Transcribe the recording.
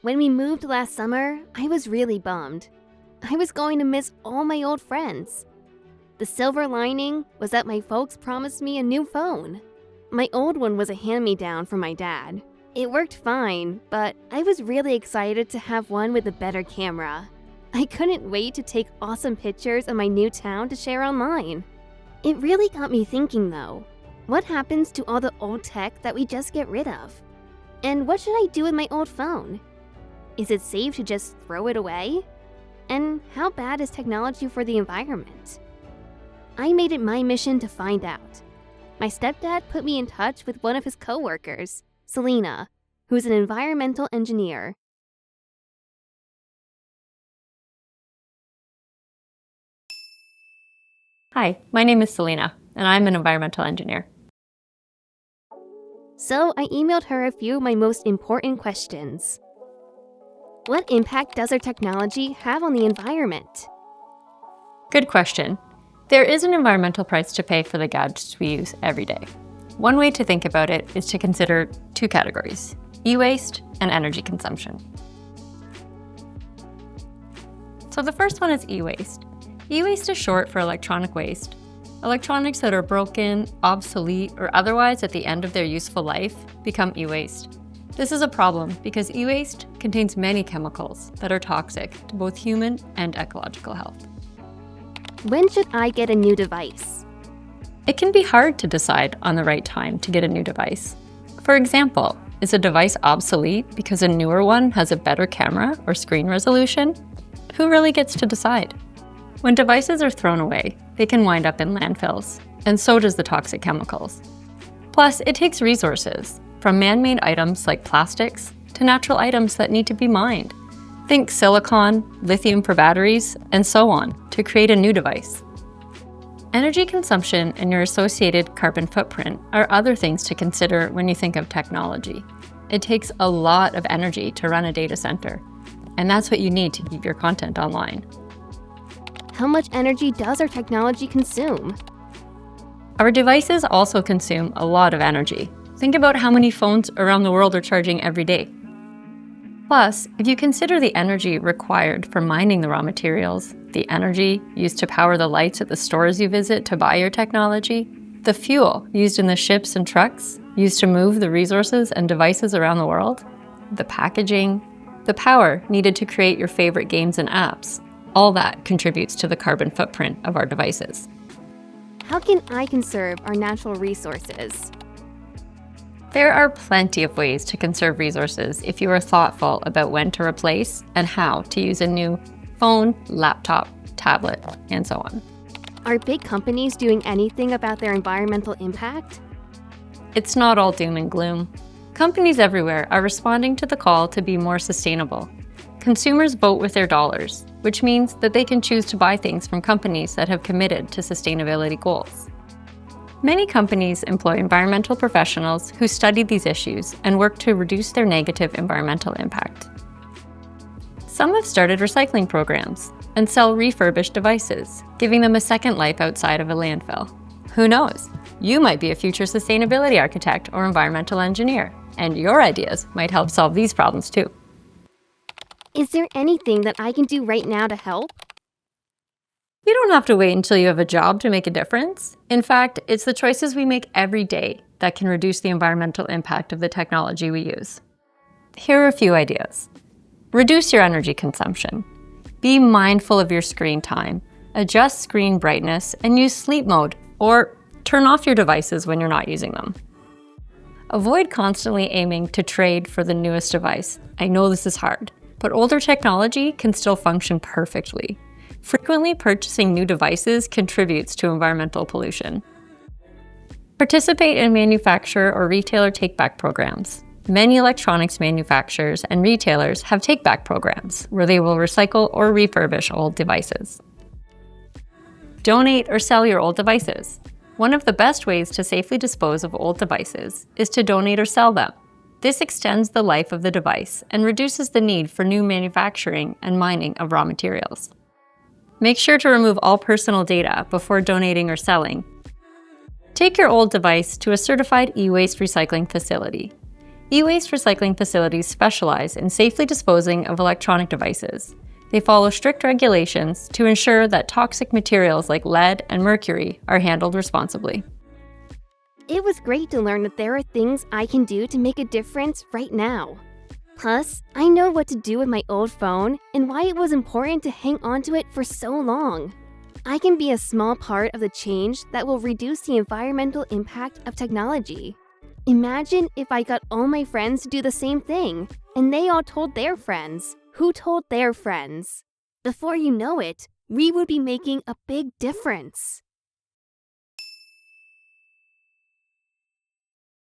When we moved last summer, I was really bummed. I was going to miss all my old friends. The silver lining was that my folks promised me a new phone. My old one was a hand-me-down from my dad. It worked fine, but I was really excited to have one with a better camera. I couldn't wait to take awesome pictures of my new town to share online. It really got me thinking though, what happens to all the old tech that we just get rid of? And what should I do with my old phone? Is it safe to just throw it away? And how bad is technology for the environment? I made it my mission to find out. My stepdad put me in touch with one of his coworkers, Selena, who's an environmental engineer. Hi, my name is Selena, and I'm an environmental engineer. So I emailed her a few of my most important questions. What impact does our technology have on the environment? Good question. There is an environmental price to pay for the gadgets we use every day. One way to think about it is to consider two categories: e-waste and energy consumption. So the first one is e-waste. E-waste is short for electronic waste. Electronics that are broken, obsolete, or otherwise at the end of their useful life become e-waste. This is a problem because e-waste contains many chemicals that are toxic to both human and ecological health. When should I get a new device? It can be hard to decide on the right time to get a new device. For example, is a device obsolete because a newer one has a better camera or screen resolution? Who really gets to decide? When devices are thrown away, they can wind up in landfills, and so does the toxic chemicals. Plus, it takes resources, from man-made items like plastics to natural items that need to be mined. Think silicon, lithium for batteries, and so on, to create a new device. Energy consumption and your associated carbon footprint are other things to consider when you think of technology. It takes a lot of energy to run a data center, and that's what you need to keep your content online. How much energy does our technology consume? Our devices also consume a lot of energy. Think about how many phones around the world are charging every day. Plus, if you consider the energy required for mining the raw materials, the energy used to power the lights at the stores you visit to buy your technology, the fuel used in the ships and trucks used to move the resources and devices around the world, the packaging, the power needed to create your favorite games and apps, all that contributes to the carbon footprint of our devices. How can I conserve our natural resources? There are plenty of ways to conserve resources if you are thoughtful about when to replace and how to use a new phone, laptop, tablet, and so on. Are big companies doing anything about their environmental impact? It's not all doom and gloom. Companies everywhere are responding to the call to be more sustainable. Consumers vote with their dollars, which means that they can choose to buy things from companies that have committed to sustainability goals. Many companies employ environmental professionals who study these issues and work to reduce their negative environmental impact. Some have started recycling programs and sell refurbished devices, giving them a second life outside of a landfill. Who knows? You might be a future sustainability architect or environmental engineer, and your ideas might help solve these problems too. Is there anything that I can do right now to help? You don't have to wait until you have a job to make a difference. In fact, it's the choices we make every day that can reduce the environmental impact of the technology we use. Here are a few ideas. Reduce your energy consumption. Be mindful of your screen time. Adjust screen brightness and use sleep mode, or turn off your devices when you're not using them. Avoid constantly aiming to trade for the newest device. I know this is hard, but older technology can still function perfectly. Frequently purchasing new devices contributes to environmental pollution. Participate in manufacturer or retailer take-back programs. Many electronics manufacturers and retailers have take-back programs where they will recycle or refurbish old devices. Donate or sell your old devices. One of the best ways to safely dispose of old devices is to donate or sell them. This extends the life of the device and reduces the need for new manufacturing and mining of raw materials. Make sure to remove all personal data before donating or selling. Take your old device to a certified e-waste recycling facility. E-waste recycling facilities specialize in safely disposing of electronic devices. They follow strict regulations to ensure that toxic materials like lead and mercury are handled responsibly. It was great to learn that there are things I can do to make a difference right now. Plus, I know what to do with my old phone and why it was important to hang onto it for so long. I can be a small part of the change that will reduce the environmental impact of technology. Imagine if I got all my friends to do the same thing, and they all told their friends, who told their friends. Before you know it, we would be making a big difference.